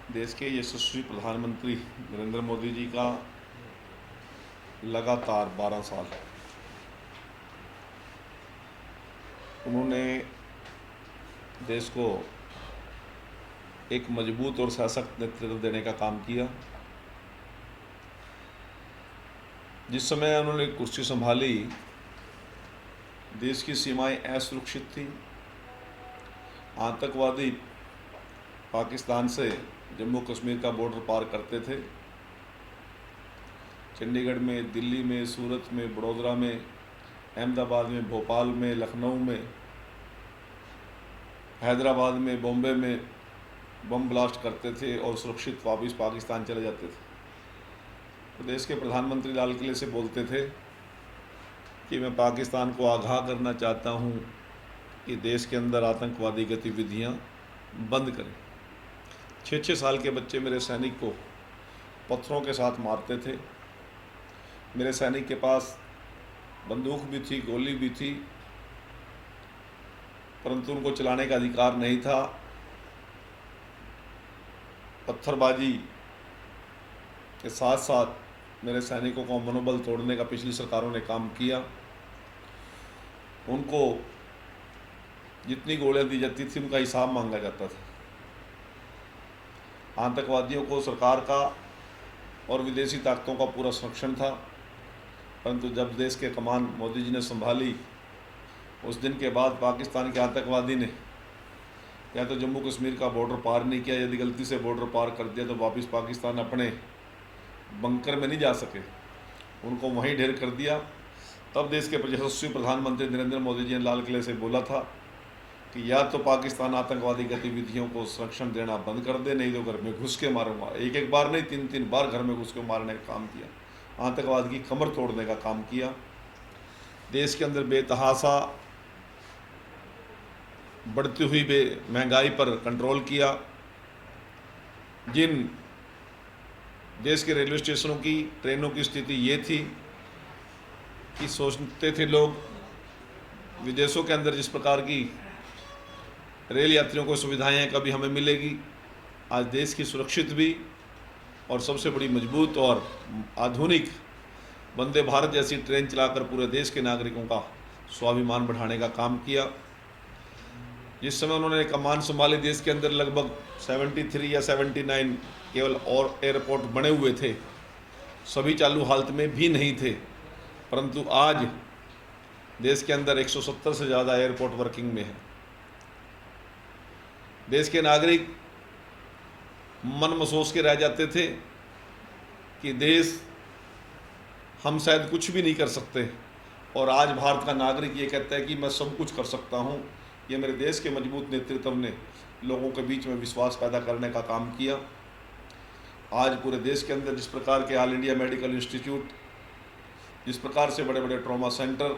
देश के यशस्वी प्रधानमंत्री नरेंद्र मोदी जी का लगातार 12 साल उन्होंने देश को एक मजबूत और सशक्त नेतृत्व देने का काम किया। जिस समय उन्होंने कुर्सी संभाली, देश की सीमाएं असुरक्षित थी। आतंकवादी पाकिस्तान से जम्मू कश्मीर का बॉर्डर पार करते थे। चंडीगढ़ में, दिल्ली में, सूरत में, बड़ौदा में, अहमदाबाद में, भोपाल में, लखनऊ में, हैदराबाद में, बॉम्बे में बम ब्लास्ट करते थे और सुरक्षित वापस पाकिस्तान चले जाते थे। तो देश के प्रधानमंत्री लाल किले से बोलते थे कि मैं पाकिस्तान को आगाह करना चाहता हूं कि देश के अंदर आतंकवादी गतिविधियां बंद करें। 6-6 साल के बच्चे मेरे सैनिक को पत्थरों के साथ मारते थे। मेरे सैनिक के पास बंदूक भी थी, गोली भी थी, परंतु उनको चलाने का अधिकार नहीं था। पत्थरबाजी के साथ साथ मेरे सैनिकों का मनोबल तोड़ने का पिछली सरकारों ने काम किया। उनको जितनी गोलियां दी जाती थी उनका हिसाब मांगा जाता था। आतंकवादियों को सरकार का और विदेशी ताकतों का पूरा संरक्षण था, परंतु जब देश के कमान मोदी जी ने संभाली, उस दिन के बाद पाकिस्तान के आतंकवादी ने या तो जम्मू कश्मीर का बॉर्डर पार नहीं किया, यदि गलती से बॉर्डर पार कर दिया तो वापस पाकिस्तान अपने बंकर में नहीं जा सके, उनको वहीं ढेर कर दिया। तब देश के यशस्वी प्रधानमंत्री नरेंद्र मोदी जी ने लाल किले से बोला था कि या तो पाकिस्तान आतंकवादी गतिविधियों को संरक्षण देना बंद कर दे, नहीं तो घर में घुस के मारूंगा। एक बार नहीं, 3-3 बार घर में घुस के मारने का काम किया, आतंकवाद की कमर तोड़ने का काम किया। देश के अंदर बेतहाशा बढ़ती हुई महंगाई पर कंट्रोल किया। जिन देश के रेलवे स्टेशनों की, ट्रेनों की स्थिति ये थी कि सोचते थे लोग विदेशों के अंदर जिस प्रकार की रेल यात्रियों को सुविधाएं हैं कभी हमें मिलेगी। आज देश की सुरक्षित भी और सबसे बड़ी मजबूत और आधुनिक वंदे भारत जैसी ट्रेन चलाकर पूरे देश के नागरिकों का स्वाभिमान बढ़ाने का काम किया। जिस समय उन्होंने कमान संभाली, देश के अंदर लगभग 73 या 79 केवल और एयरपोर्ट बने हुए थे, सभी चालू हालत में भी नहीं थे, परंतु आज देश के अंदर 170 से ज़्यादा एयरपोर्ट वर्किंग में है। देश के नागरिक मन महसूस के रह जाते थे कि देश हम शायद कुछ भी नहीं कर सकते, और आज भारत का नागरिक ये कहता है कि मैं सब कुछ कर सकता हूँ। ये मेरे देश के मजबूत नेतृत्व ने लोगों के बीच में विश्वास पैदा करने का काम किया। आज पूरे देश के अंदर जिस प्रकार के ऑल इंडिया मेडिकल इंस्टीट्यूट, जिस प्रकार से बड़े बड़े ट्रॉमा सेंटर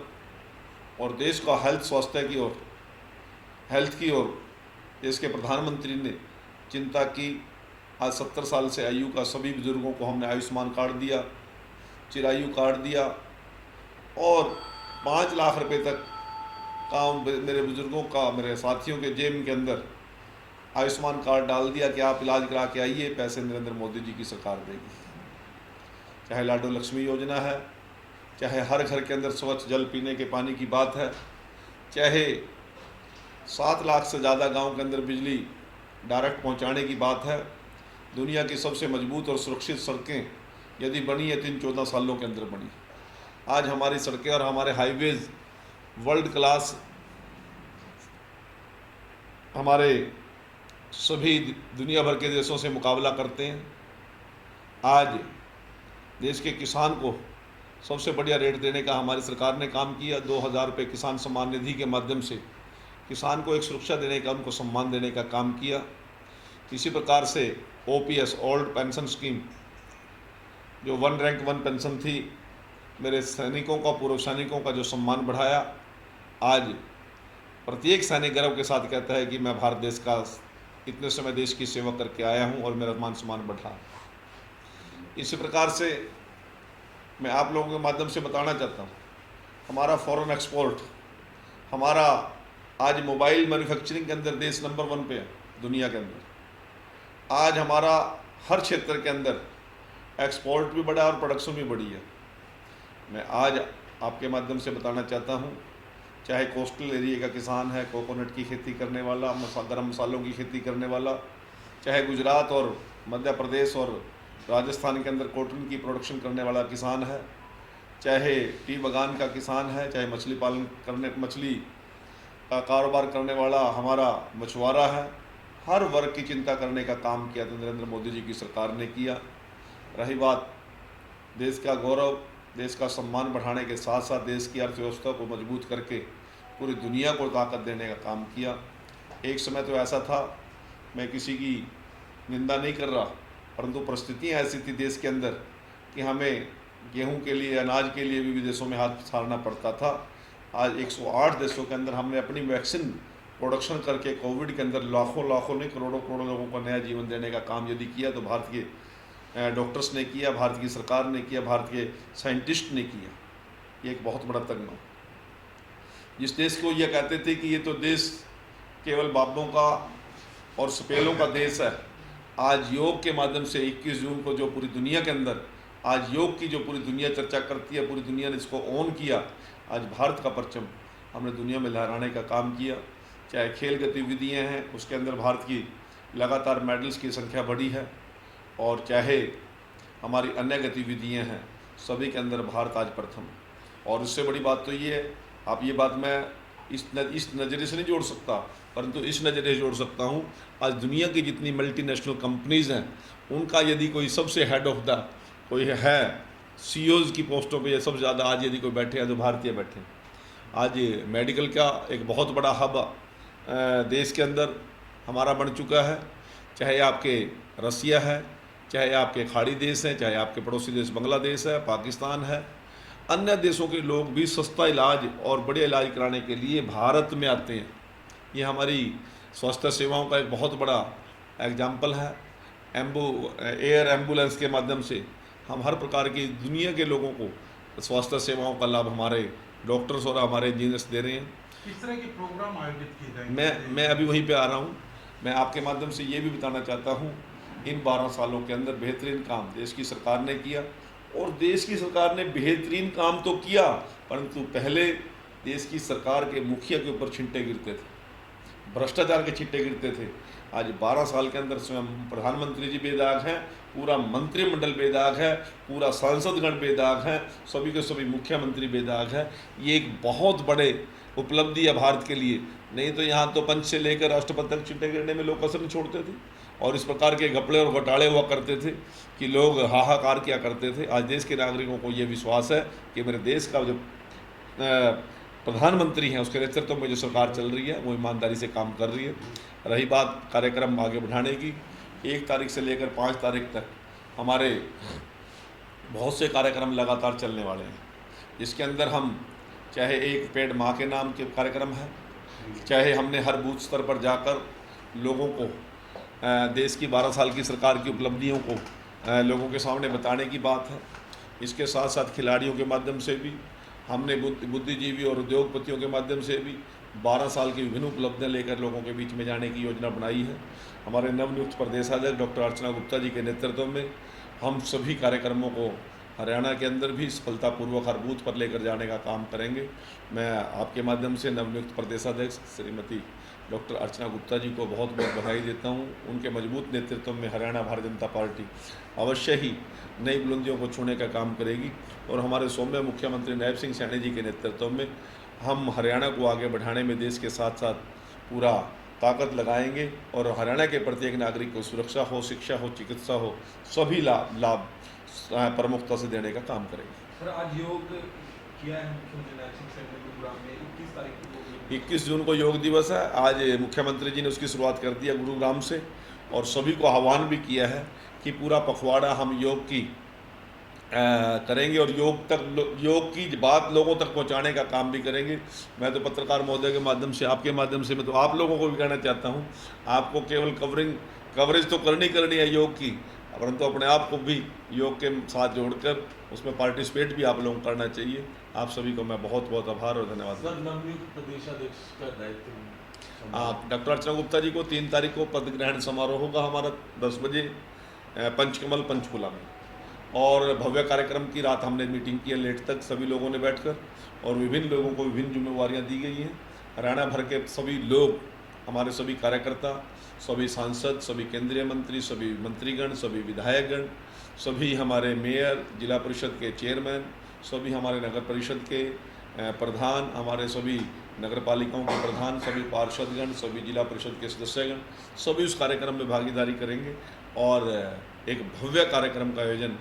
और देश का स्वास्थ्य की ओर देश के प्रधानमंत्री ने चिंता की। आज 70 साल से आयु का सभी बुजुर्गों को हमने आयुष्मान कार्ड दिया, चिरायु कार्ड दिया, और 5 लाख रुपए तक का मेरे बुजुर्गों का, मेरे साथियों के जेब के अंदर आयुष्मान कार्ड डाल दिया कि आप इलाज करा के आइए, पैसे नरेंद्र मोदी जी की सरकार देगी। चाहे लाडो लक्ष्मी योजना है, चाहे हर घर के अंदर स्वच्छ जल पीने के पानी की बात है, चाहे 7 लाख से ज़्यादा गांव के अंदर बिजली डायरेक्ट पहुंचाने की बात है। दुनिया की सबसे मजबूत और सुरक्षित सड़कें यदि बनी है 3-14 सालों के अंदर बनी। आज हमारी सड़कें और हमारे हाईवेज़ वर्ल्ड क्लास, हमारे सभी दुनिया भर के देशों से मुकाबला करते हैं। आज देश के किसान को सबसे बढ़िया रेट देने का हमारी सरकार ने काम किया। 2000 रुपये किसान सम्मान निधि के माध्यम से किसान को एक सुरक्षा देने का, उनको सम्मान देने का काम किया। इसी प्रकार से OPS ओल्ड पेंशन स्कीम, जो 1 रैंक 1 पेंशन थी, मेरे सैनिकों का, पूर्व सैनिकों का जो सम्मान बढ़ाया। आज प्रत्येक सैनिक गर्व के साथ कहता है कि मैं भारत देश का इतने समय देश की सेवा करके आया हूं और मेरा मान सम्मान बढ़ा। इसी प्रकार से मैं आप लोगों के माध्यम से बताना चाहता हूं, हमारा फॉरेन एक्सपोर्ट, हमारा आज मोबाइल मैन्युफैक्चरिंग के अंदर देश नंबर 1 पे है दुनिया के अंदर। आज हमारा हर क्षेत्र के अंदर एक्सपोर्ट भी बढ़ा और प्रोडक्शन भी बढ़ी है। मैं आज आपके माध्यम से बताना चाहता हूँ, चाहे कोस्टल एरिया का किसान है, कोकोनट की खेती करने वाला, गरम मसालों की खेती करने वाला, चाहे गुजरात और मध्य प्रदेश और राजस्थान के अंदर कॉटन की प्रोडक्शन करने वाला किसान है, चाहे टी बागान का किसान है, चाहे मछली का कारोबार करने वाला हमारा मछुआरा है, हर वर्ग की चिंता करने का काम किया तो नरेंद्र मोदी जी की सरकार ने किया। रही बात देश का गौरव, देश का सम्मान बढ़ाने के साथ साथ देश की अर्थव्यवस्था को मजबूत करके पूरी दुनिया को ताकत देने का काम किया। एक समय तो ऐसा था, मैं किसी की निंदा नहीं कर रहा, परंतु परिस्थितियाँ ऐसी थी देश के अंदर कि हमें गेहूं के लिए, अनाज के लिए भी विदेशों में हाथ सारना पड़ता था। आज 108 देशों के अंदर हमने अपनी वैक्सीन प्रोडक्शन करके कोविड के अंदर लाखों नहीं करोड़ों लोगों को नया जीवन देने का काम यदि किया तो भारत के डॉक्टर्स ने किया, भारत की सरकार ने किया, भारत के साइंटिस्ट ने किया। ये एक बहुत बड़ा तगमा। जिस देश को ये कहते थे कि ये तो देश केवल बाबों का और सपेलों का देश है, आज योग के माध्यम से 21 जून को जो पूरी दुनिया के अंदर आज योग की जो पूरी दुनिया चर्चा करती है, पूरी दुनिया ने इसको ऑन किया। आज भारत का परचम हमने दुनिया में लहराने का काम किया। चाहे खेल गतिविधियाँ हैं, उसके अंदर भारत की लगातार मेडल्स की संख्या बढ़ी है, और चाहे हमारी अन्य गतिविधियाँ हैं, सभी के अंदर भारत आज प्रथम है। और उससे बड़ी बात तो ये है, आप ये बात मैं इस नज़रिए से नहीं जोड़ सकता, परंतु इस नज़रिए से जोड़ सकता हूँ। आज दुनिया की जितनी मल्टीनेशनल कंपनीज़ हैं, उनका यदि कोई सबसे हेड ऑफ द कोई है सीईओज़ की पोस्टों पे, सबसे ज़्यादा आज यदि कोई बैठे हैं तो भारतीय बैठे हैं। आज मेडिकल का एक बहुत बड़ा हब देश के अंदर हमारा बन चुका है। चाहे आपके रसिया है, चाहे आपके खाड़ी देश हैं, चाहे आपके पड़ोसी देश बांग्लादेश है, पाकिस्तान है, अन्य देशों के लोग भी सस्ता इलाज और बढ़िया इलाज कराने के लिए भारत में आते हैं। ये हमारी स्वास्थ्य सेवाओं का एक बहुत बड़ा एग्जाम्पल है। एयर एम्बुलेंस के माध्यम से हम हर प्रकार की दुनिया के लोगों को स्वास्थ्य सेवाओं का लाभ हमारे डॉक्टर्स और हमारे इंजीनियर्स दे रहे हैं। किस तरह के प्रोग्राम आयोजित किए जाएंगे? मैं अभी वहीं पे आ रहा हूँ। मैं आपके माध्यम से ये भी बताना चाहता हूँ, इन 12 सालों के अंदर बेहतरीन काम देश की सरकार ने किया, और देश की सरकार ने बेहतरीन काम तो किया, परंतु पहले देश की सरकार के मुखिया के ऊपर छिंटे गिरते थे, भ्रष्टाचार के छिंटे गिरते थे। आज 12 साल के अंदर स्वयं प्रधानमंत्री जी बेदाग हैं, पूरा मंत्रिमंडल बेदाग है, पूरा सांसदगण बेदाग है, सभी के सभी मुख्यमंत्री बेदाग है। ये एक बहुत बड़े उपलब्धि है भारत के लिए। नहीं तो यहाँ तो पंच से लेकर राष्ट्रपति तक छिंटे गिरने में लोग कसर नहीं छोड़ते थे, और इस प्रकार के घपले और घोटाले हुआ करते थे कि लोग हाहाकार किया करते थे। आज देश के नागरिकों को ये विश्वास है कि मेरे देश का जो प्रधानमंत्री हैं, उसके नेतृत्व में जो सरकार चल रही है वो ईमानदारी से काम कर रही है। रही बात कार्यक्रम आगे बढ़ाने की, 1 तारीख से लेकर 5 तारीख तक हमारे बहुत से कार्यक्रम लगातार चलने वाले हैं, जिसके अंदर हम चाहे एक पेड़ माँ के नाम के कार्यक्रम है, चाहे हमने हर बूथ स्तर पर जाकर लोगों को देश की 12 साल की सरकार की उपलब्धियों को लोगों के सामने बताने की बात है। इसके साथ साथ खिलाड़ियों के माध्यम से भी हमने बुद्धिजीवी और उद्योगपतियों के माध्यम से भी 12 साल की विभिन्न उपलब्धियां लेकर लोगों के बीच में जाने की योजना बनाई है। हमारे नवनियुक्त प्रदेशाध्यक्ष डॉक्टर अर्चना गुप्ता जी के नेतृत्व में हम सभी कार्यक्रमों को हरियाणा के अंदर भी सफलतापूर्वक हर बूथ पर लेकर जाने का काम करेंगे। मैं आपके माध्यम से नवनियुक्त प्रदेशाध्यक्ष श्रीमती डॉक्टर अर्चना गुप्ता जी को बहुत बहुत बधाई देता हूं। उनके मजबूत नेतृत्व में हरियाणा भारतीय जनता पार्टी अवश्य ही नई बुलंदियों को छूने का काम करेगी, और हमारे सौम्य मुख्यमंत्री नायब सिंह सैनी जी के नेतृत्व में हम हरियाणा को आगे बढ़ाने में देश के साथ साथ पूरा ताकत लगाएंगे, और हरियाणा के प्रत्येक नागरिक को सुरक्षा हो, शिक्षा हो, चिकित्सा हो, सभी लाभ प्रमुखता से देने का काम करेंगे। सर, आज योग किया है मुख्यमंत्री नायब सिंह सैनी ने गुरुग्राम में 21 तारीख को 21 जून को योग दिवस है। आज मुख्यमंत्री जी ने उसकी शुरुआत कर दिया गुरुग्राम से, और सभी को आह्वान भी किया है कि पूरा पखवाड़ा हम योग की करेंगे, और योग की बात लोगों तक पहुंचाने का काम भी करेंगे। मैं तो पत्रकार महोदय के माध्यम से, आपके माध्यम से मैं तो आप लोगों को भी कहना चाहता हूं, आपको केवल कवरेज तो करनी है योग की, परंतु अपने आप को भी योग के साथ जोड़कर उसमें पार्टिसिपेट भी आप लोगों को करना चाहिए। आप सभी को मैं बहुत बहुत आभार और धन्यवाद। सर, नवनियुक्त प्रदेशाध्यक्ष का दायित्व डॉक्टर अर्चना गुप्ता जी को 3 तारीख को पद ग्रहण समारोह होगा हमारा 10 बजे पंचकमल पंचकुला में। और भव्य कार्यक्रम की रात हमने मीटिंग की है लेट तक सभी लोगों ने बैठकर, और विभिन्न लोगों को विभिन्न जिम्मेवारियां दी गई हैं। हरियाणा भर के सभी लोग, हमारे सभी कार्यकर्ता, सभी सांसद, सभी केंद्रीय मंत्री, सभी मंत्रीगण, सभी विधायकगण, सभी हमारे मेयर, जिला परिषद के चेयरमैन, सभी हमारे नगर परिषद के प्रधान, हमारे सभी नगर पालिकाओं के प्रधान, सभी पार्षदगण, सभी जिला परिषद के सदस्यगण, सभी उस कार्यक्रम में भागीदारी करेंगे। और एक भव्य कार्यक्रम का आयोजन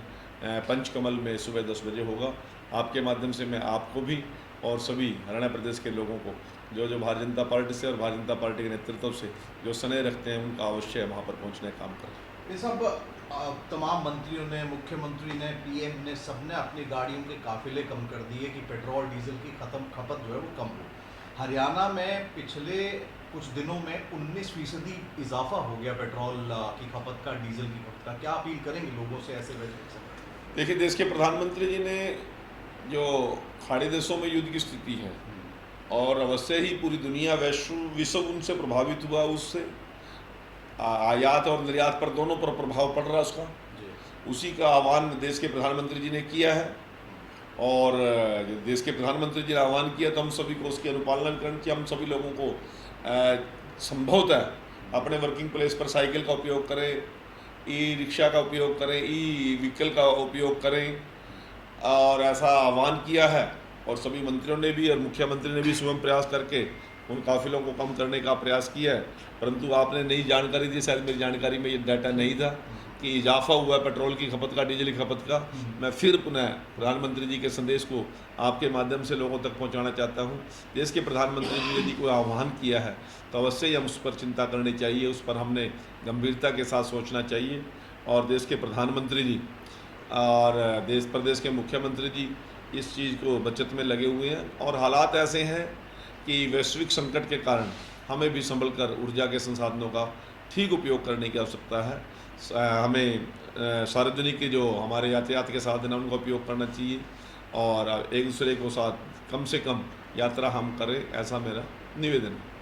पंचकमल में सुबह 10 बजे होगा। आपके माध्यम से मैं आपको भी और सभी हरियाणा प्रदेश के लोगों को जो भारतीय जनता पार्टी से और भारतीय जनता पार्टी के नेतृत्व से जो स्नेह रखते हैं, उनका अवश्य वहाँ पर पहुँचने का काम करें। ये सब तमाम मंत्रियों ने, मुख्यमंत्री ने, पीएम ने, सबने अपनी गाड़ियों के काफिले कम कर दिए कि पेट्रोल डीजल की खपत जो है वो कम हो। हरियाणा में पिछले कुछ दिनों में 19% इजाफा हो गया पेट्रोल की खपत का, डीजल की खपत का। क्या अपील करेंगे लोगों से ऐसे वैसे? देखिए, देश के प्रधानमंत्री जी ने जो खाड़ी देशों में युद्ध की स्थिति है और अवश्य ही पूरी दुनिया विश्व उनसे प्रभावित हुआ, उससे आयात और निर्यात पर दोनों पर प्रभाव पड़ रहा है उसका, उसी का आह्वान देश के प्रधानमंत्री जी ने किया है। और देश के प्रधानमंत्री जी ने आह्वान किया तो हम सभी को उसकी अनुपालना करनी चाहिए। हम सभी लोगों को संभवतः अपने वर्किंग प्लेस पर साइकिल का उपयोग करें, ई रिक्शा का उपयोग करें, ई व्हीकल का उपयोग करें, और ऐसा आह्वान किया है। और सभी मंत्रियों ने भी और मुख्यमंत्री ने भी स्वयं प्रयास करके उन काफिलों को कम करने का प्रयास किया है। परंतु आपने नई जानकारी दी, शायद मेरी जानकारी में ये डाटा नहीं था कि इजाफा हुआ है पेट्रोल की खपत का, डीजल की खपत का। मैं फिर पुनः प्रधानमंत्री जी के संदेश को आपके माध्यम से लोगों तक पहुंचाना चाहता हूं। देश के प्रधानमंत्री जी ने यदि कोई आह्वान किया है तो अवश्य ही हम उस पर चिंता करनी चाहिए, उस पर हमने गंभीरता के साथ सोचना चाहिए। और देश के प्रधानमंत्री जी और देश प्रदेश के मुख्यमंत्री जी इस चीज़ को बचत में लगे हुए हैं। और हालात ऐसे हैं कि वैश्विक संकट के कारण हमें भी संभल कर ऊर्जा के संसाधनों का ठीक उपयोग करने की आवश्यकता है। हमें सार्वजनिक के जो हमारे यातायात के साधन हैं उनका उपयोग करना चाहिए और एक दूसरे को साथ कम से कम यात्रा हम करें, ऐसा मेरा निवेदन है।